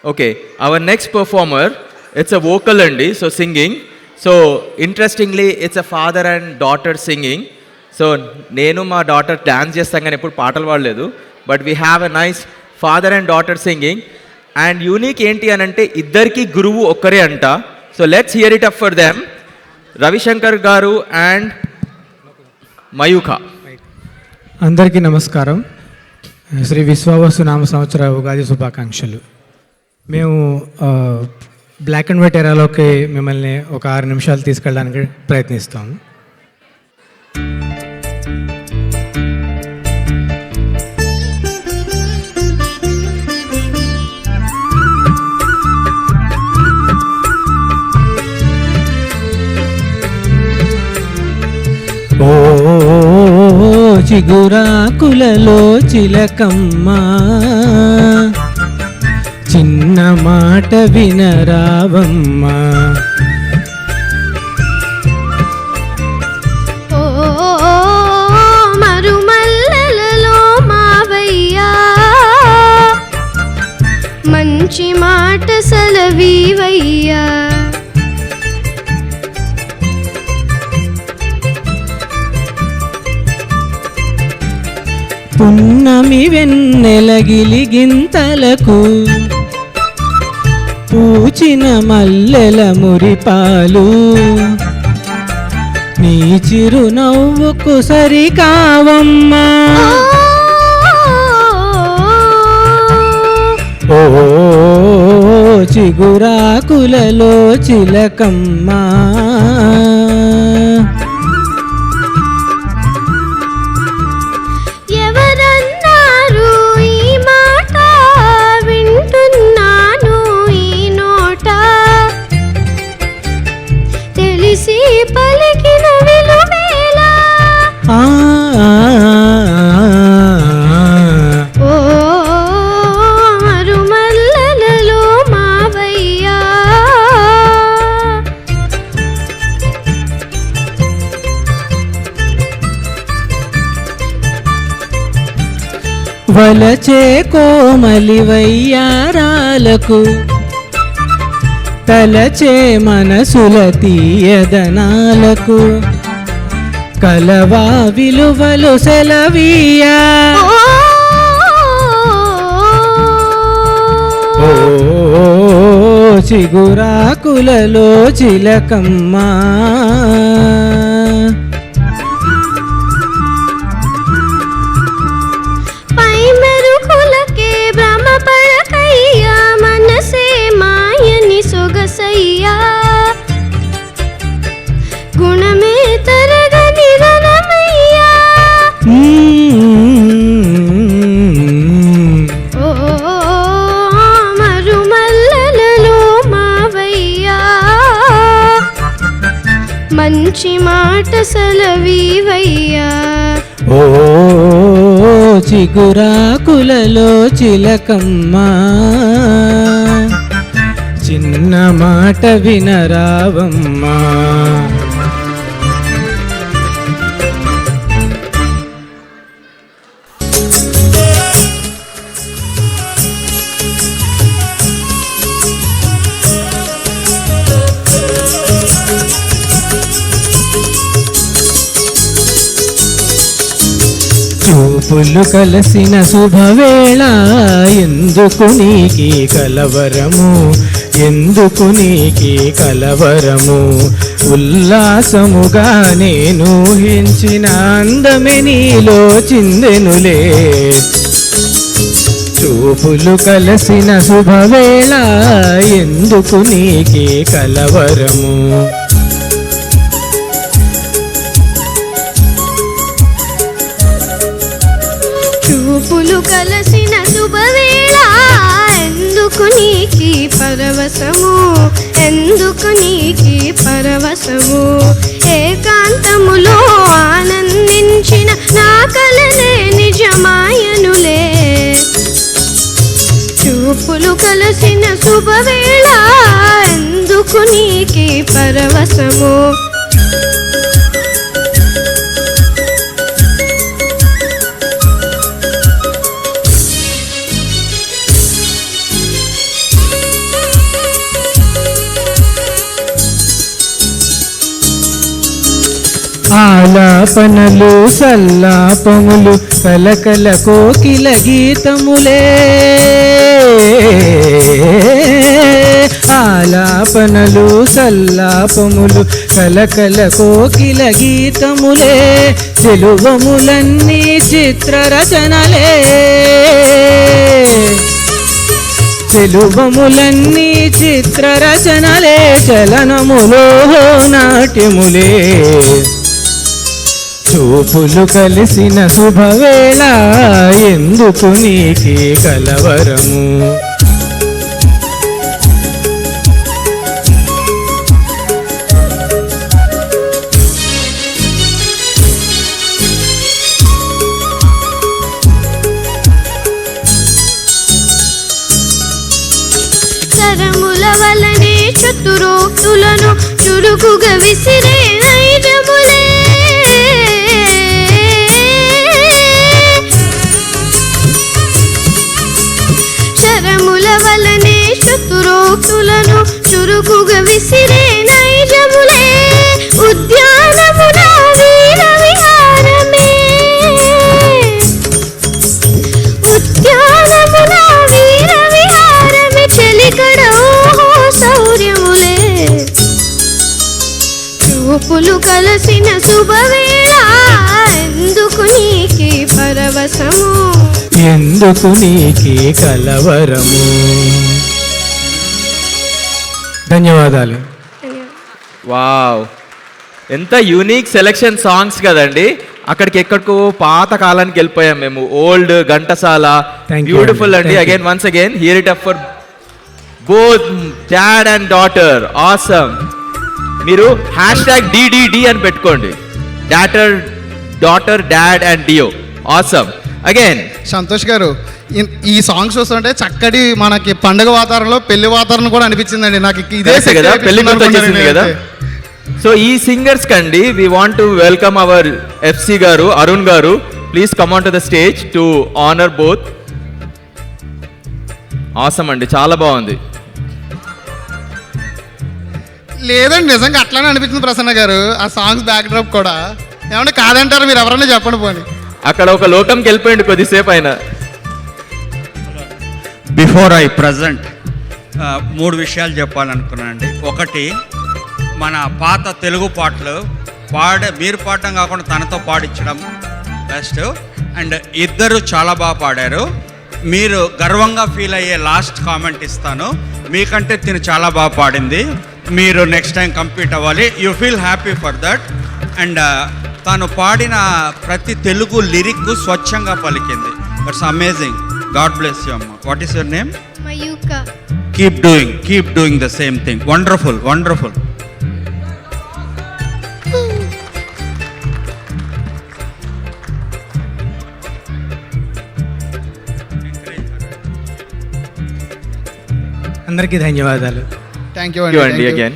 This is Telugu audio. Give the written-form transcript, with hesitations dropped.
Okay, our next performer, it's a vocal andi, so singing. So interestingly, it's a father and daughter singing. So నేను మా డాటర్ డాన్స్ చేస్తాం కానీ ఎప్పుడు పాటలు పాడలేదు, but we have a nice father and daughter singing. And unique ఏంటి అని అంటే ఇద్దరికి గురువు ఒక్కరే అంట. So let's hear it up for them, Ravishankar garu and Mayukha. అందరికీ నమస్కారం. శ్రీ విశ్వావసు నామ సంవత్సర ఉగాది శుభాకాంక్షలు. మేము బ్లాక్ అండ్ వైట్ ఎరాలోకి మిమ్మల్ని ఒక 6 నిమిషాలు తీసుకెళ్ళడానికి ప్రయత్నిస్తాము. ఓ చిగురాకులలో చిలకమ్మ, చిన్న మాట వినరావమ్మా. ఓ మరుమల్లెలలో మావయ్యా, మంచి మాట సెలవీవయ్యా. పున్నమి వెన్నెలగిలిగింతలకు పూచిన మల్లెల మురిపాలు, నీ చిరునవ్వుకు సరికావమ్మా. ఓ చిగురాకులలో చిలకమ్మా, పలికిన విలువేలా. ఓ మరుమల్లెలలో మావయ్యా, వలచే కోమలి వయ్యారాలకు, తలచే మనసుల తీయదనాలకు, కలవా విలువలు సెలవీయా. ఓ చిగురాకులలో చిలకమ్మా, పై మెరుకులకే భ్రమపడకయ్యా, మనసే మాయని సొగసయ్యా. గుణమే తరగని రణమయ్యా. ఓ మరుమల్లెలలో మావయ్యా, మంచి మాట సెలవీవయ్యా. ఓ చిగురాకులలో చిలకమ్మా, చిన్న మాట వినరావమ్మా. చూపులు కలసిన శుభవేళ, ఎందుకు నీకి కలవరము, ఎందుకు నీకి కలవరము. ఉల్లాసముగా నేను ఊహించిన అందమే నీలో చిందెనులే. చూపులు కలసిన శుభవేళ, ఎందుకు నీకి కలవరము. చూపులు కలసిన శుభవేళ, ఎందుకు నీకి పరవశము, ఎందుకు నీకి పరవశము. ఏకాంతములో ఆనందించిన నా కలలే నిజమాయనులే. చూపులు కలసిన శుభవేళ, ఎందుకు నీకి పరవశము. ఆలాపనలు సల్లాపములు కలకల కోకిల గీతములే, ఆలాపనలు సల్లాపములు కలకల కోకిల గీతములే, చెలువములన్నీ చిత్రరచనలే, చెలువములన్నీ చిత్రరచనలే, చలనములో నాట్యములే, చూపులు కలిసిన శుభవేళ ఎందుకు నీకి కలవరము. శరముల వలనే చతురోక్తులను చురుకుగా విసిరే నైజములే, శరముల వలనే చతురోక్తులను చురుకుగా విసిరే నైజములే, ఉద్యానమున వీర విహారమే, ఉద్యానమున వీర విహారమే, చెలికడ ఓహో శౌర్యములే, చూపులు కలసిన శుభవేళ ఎందుకు నీకి పరవశము, ఎందుకు నీకి కలవరము. ధన్యవాదాలు. వావ్, ఎంత యూనిక్ సెలెక్షన్ సాంగ్స్ కదండి. అక్కడికి ఎక్కడికో పాత కాలానికి వెళ్ళిపోయాం మేము. Old Ghantasala, Thank you beautiful అండి. అండి. Thank you. Again once again hear it up for both dad and daughter. Awesome. మీరు #DDD అని పెట్టుకోండి. Daughter dad and duo. Awesome. Again Santosh garu, ఈ సాంగ్స్ వస్తుంటే చక్కటి మనకి పండుగ వాతావరణంలో పెళ్లి వాతావరణం కూడా అనిపించిందండి నాకు. ఇదే కరెక్టే కదా, set పెళ్లి గుర్తు అనుకున్నాను వచ్చేసింది కదా. నేనైతే. సో ఈ సింగర్స్ కండి we want to welcome our FC garu, Arun garu. Please come on to the stage to honour both. Awesome అండి, చాలా బాగుంది. లేదండి, నిజంగా అట్లానే అనిపించింది ప్రసన్న గారు. ఆ సాంగ్స్ బ్యాక్ డ్రాప్ కూడా ఏమంటే కాదంటారు, మీరు ఎవరైనా చెప్పండి పోనీ. అక్కడ ఒక లోకంకి వెళ్ళిపోయింది కొద్దిసేపు అయినా. బిఫోర్ ఐ ప్రజెంట్ 3 విషయాలు చెప్పాలనుకున్నానండి. ఒకటి, మన పాత తెలుగు పాటలు మీరు పాడడం కాకుండా తనతో పాడించడం బెస్ట్. అండ్ ఇద్దరు చాలా బాగా పాడారు. మీరు గర్వంగా ఫీల్ అయ్యే లాస్ట్ కామెంట్ ఇస్తాను, మీకంటే తిను చాలా బాగా పాడింది, మీరు నెక్స్ట్ టైం కంపీట్ అవ్వాలి. You feel happy for that. And తాను పాడిన ప్రతి తెలుగు లిరిక్ స్వచ్ఛంగా పలికింది. It's amazing. God bless you అమ్మ. What is your name? Mayukha. Keep doing the same thing. Wonderful, wonderful. అందరికీ ధన్యవాదాలు. థ్యాంక్ యూ అండి అండి. అగైన్.